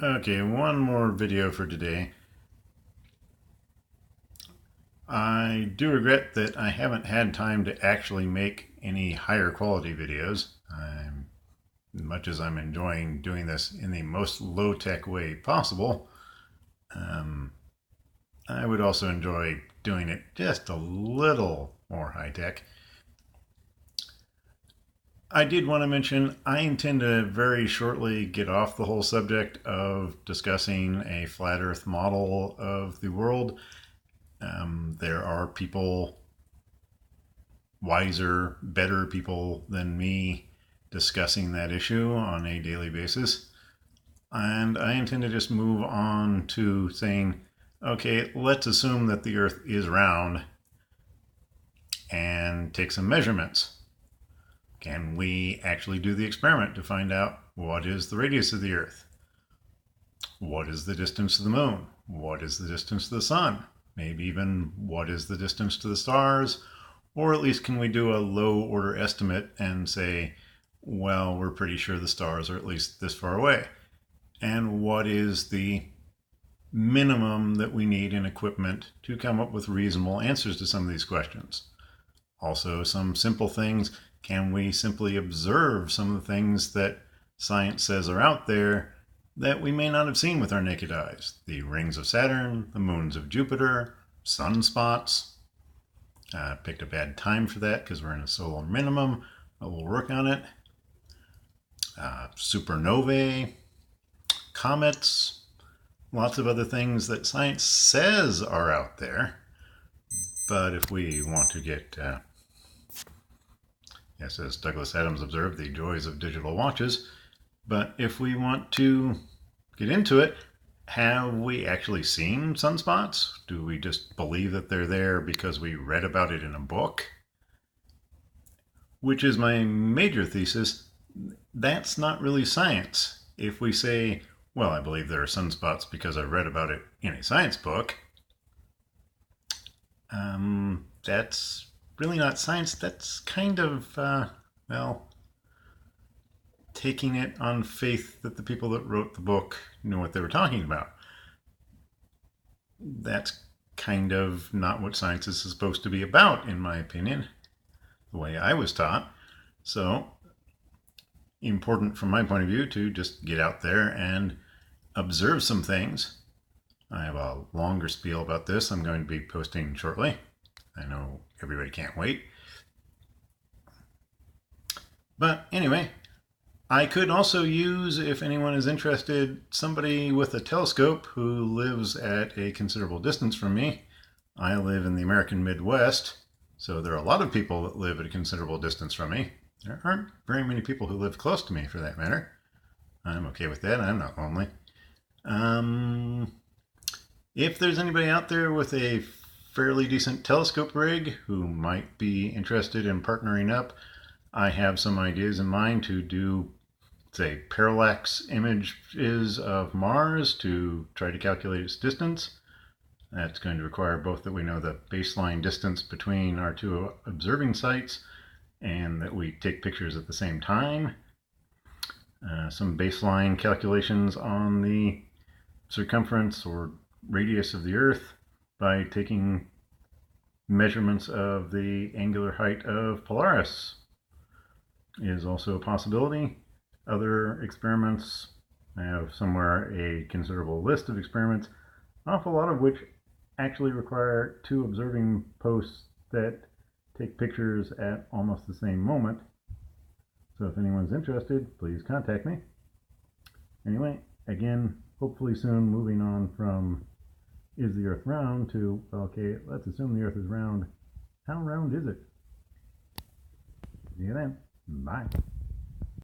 Okay, one more video for today. I do regret that I haven't had time to actually make any higher quality videos. Much as I'm enjoying doing this in the most low-tech way possible, um, I would also enjoy doing it just a little more high-tech. I did want to mention I intend to very shortly get off the whole subject of discussing a flat earth model of the world. There are people, wiser, better people than me, discussing that issue on a daily basis. And I intend to just move on to saying, okay, let's assume that the earth is round and take some measurements. Can we actually do the experiment to find out what is the radius of the earth? What is the distance to the moon? What is the distance to the sun? Maybe even what is the distance to the stars? Or at least can we do a low order estimate and say, well, we're pretty sure the stars are at least this far away. And what is the minimum that we need in equipment to come up with reasonable answers to some of these questions? Also, some simple things. Can we simply observe some of the things that science says are out there that we may not have seen with our naked eyes? The rings of Saturn, the moons of Jupiter, sunspots. Picked a bad time for that because we're in a solar minimum, but we'll work on it. Supernovae, comets, lots of other things that science says are out there. But if we want to get, yes, as Douglas Adams observed, the joys of digital watches, but if we want to get into it, have we actually seen sunspots? Do we just believe that they're there because we read about it in a book? Which is my major thesis. That's not really science. If we say, well, I believe there are sunspots because I read about it in a science book, that's really not science. That's kind of, well, taking it on faith that the people that wrote the book knew what they were talking about. That's kind of not what science is supposed to be about, in my opinion, the way I was taught. So, important from my point of view to just get out there and observe some things. I have a longer spiel about this I'm going to be posting shortly. I know everybody can't wait. But anyway, I could also use, if anyone is interested, somebody with a telescope who lives at a considerable distance from me. I live in the American Midwest, so there are a lot of people that live at a considerable distance from me. There aren't very many people who live close to me, for that matter. I'm okay with that. I'm not lonely. If there's anybody out there with a fairly decent telescope rig who might be interested in partnering up, I have some ideas in mind to do, say, parallax images of Mars to try to calculate its distance. That's going to require both that we know the baseline distance between our two observing sites and that we take pictures at the same time. Some baseline calculations on the circumference or radius of the Earth by taking measurements of the angular height of Polaris is also a possibility. Other experiments, I have somewhere a considerable list of experiments, an awful lot of which actually require two observing posts that take pictures at almost the same moment. So if anyone's interested, please contact me. Anyway, again, hopefully soon moving on from is the Earth round to, okay, let's assume the Earth is round. How round is it? See you then. Bye.